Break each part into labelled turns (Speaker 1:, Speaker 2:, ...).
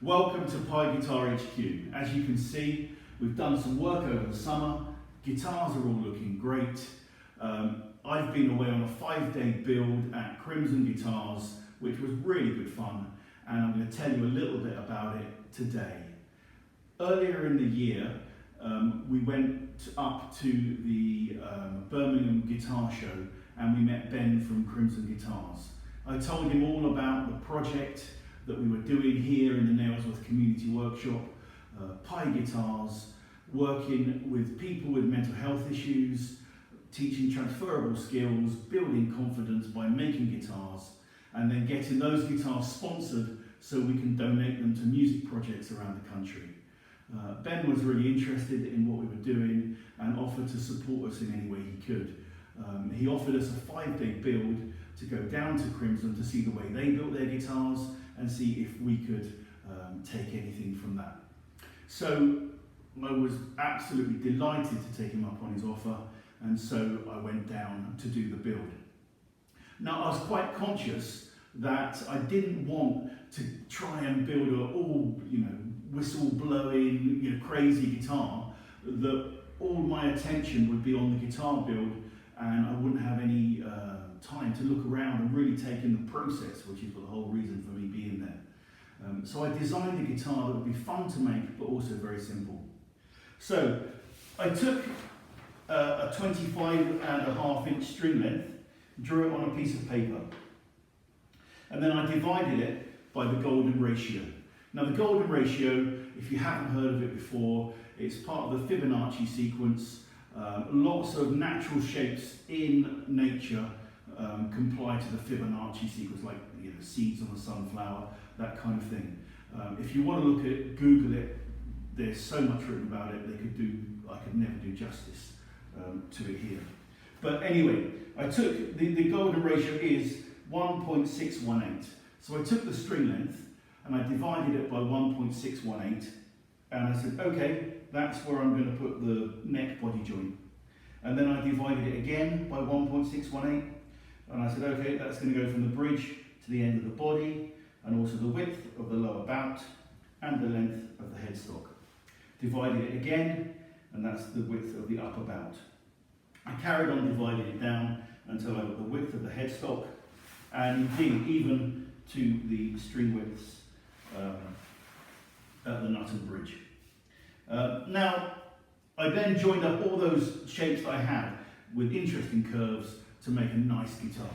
Speaker 1: Welcome to Pi Guitar HQ. As you can see, we've done some work over the summer. Guitars are all looking great. I've been away on a 5-day build at Crimson Guitars, which was really good fun, and I'm going to tell you a little bit about it today. Earlier in the year, we went up to the Birmingham Guitar Show and we met Ben from Crimson Guitars. I told him all about the project that we were doing here in the Nailsworth Community Workshop, Pi Guitars, working with people with mental health issues, teaching transferable skills, building confidence by making guitars, and then getting those guitars sponsored so we can donate them to music projects around the country. Ben was really interested in what we were doing and offered to support us in any way he could. He offered us a 5-day build to go down to Crimson to see the way they built their guitars and see if we could take anything from that. So I was absolutely delighted to take him up on his offer, and so I went down to do the build. Now I was quite conscious that I didn't want to try and build a all, whistle blowing, crazy guitar, that all my attention would be on the guitar build and I wouldn't have any time to look around and really take in the process, which is the whole reason for me being there. So I designed a guitar that would be fun to make, but also very simple. So I took a 25.5-inch string length, drew it on a piece of paper, and then I divided it by the golden ratio. Now the golden ratio, if you haven't heard of it before, it's part of the Fibonacci sequence. Lots of natural shapes in nature comply to the Fibonacci sequence, like seeds on a sunflower, that kind of thing. If you want to look at it, Google it. There's so much written about it. I could never do justice to it here. But anyway, I took the golden ratio is 1.618. So I took the string length and I divided it by 1.618, and I said, okay, that's where I'm going to put the neck body joint. And then I divided it again by 1.618, and I said, okay, that's going to go from the bridge to the end of the body, and also the width of the lower bout, and the length of the headstock. Divided it again, and that's the width of the upper bout. I carried on dividing it down until I got the width of the headstock, and indeed even to the string widths at the nut and bridge. Now, I then joined up all those shapes that I had with interesting curves to make a nice guitar.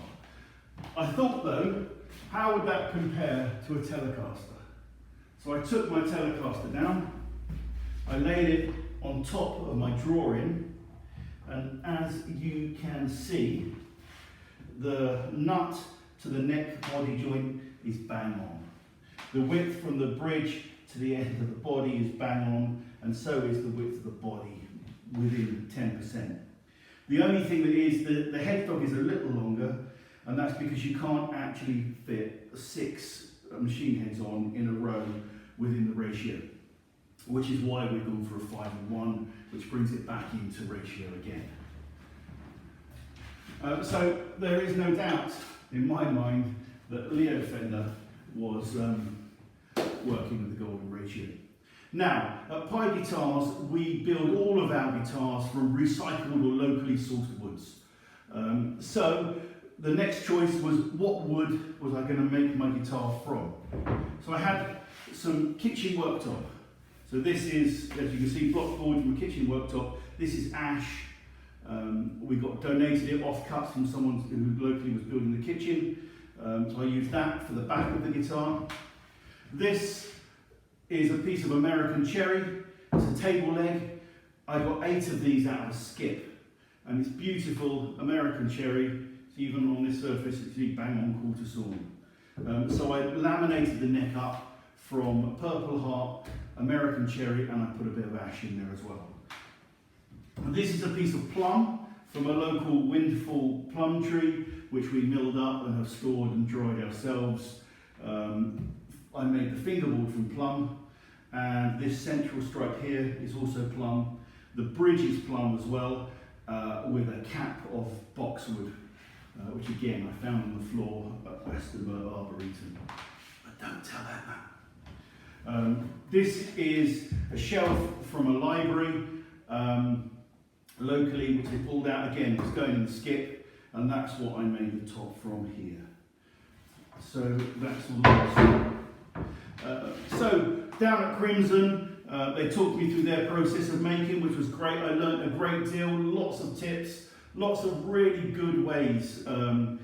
Speaker 1: I thought though, how would that compare to a Telecaster? So I took my Telecaster down, I laid it on top of my drawing, and as you can see, the nut to the neck body joint is bang on. The width from the bridge to the end of the body is bang on, and so is the width of the body, within 10%. The only thing that is, the headstock is a little longer, and that's because you can't actually fit 6 machine heads on in a row within the ratio, which is why we've gone for a 5:1, which brings it back into ratio again. So there is no doubt in my mind that Leo Fender was working with the golden ratio. Now, at Pi Guitars, we build all of our guitars from recycled or locally sourced woods. So the next choice was, what wood was I going to make my guitar from? So I had some kitchen worktop. So this is, as you can see, block board from a kitchen worktop. This is ash. We got donated it off cuts from someone who locally was building the kitchen. So I used that for the back of the guitar. This is a piece of American cherry. It's a table leg. I got 8 of these out of a skip, and it's beautiful American cherry. So even on this surface, it's really bang on quarter sawn. So I laminated the neck up from Purple Heart, American cherry, and I put a bit of ash in there as well. And this is a piece of plum from a local windfall plum tree, which we milled up and have stored and dried ourselves. I made the fingerboard from plum, and this central stripe here is also plum. The bridge is plum as well, with a cap of boxwood, which again I found on the floor at Westermer Arboretum. But don't tell that. This is a shelf from a library locally, which they pulled out again. It's going in the skip, and that's what I made the top from here. So that's all. So down at Crimson, they talked me through their process of making, which was great. I learned a great deal, lots of tips, lots of really good ways of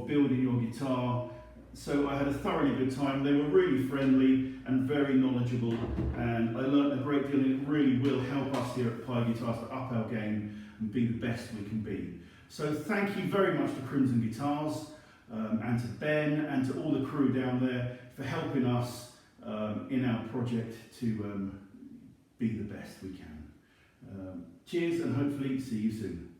Speaker 1: building your guitar. So I had a thoroughly good time. They were really friendly and very knowledgeable, and I learned a great deal, and it really will help us here at Pi Guitars to up our game and be the best we can be. So thank you very much to Crimson Guitars, and to Ben and to all the crew down there for helping us in our project to be the best we can. Cheers, and hopefully see you soon.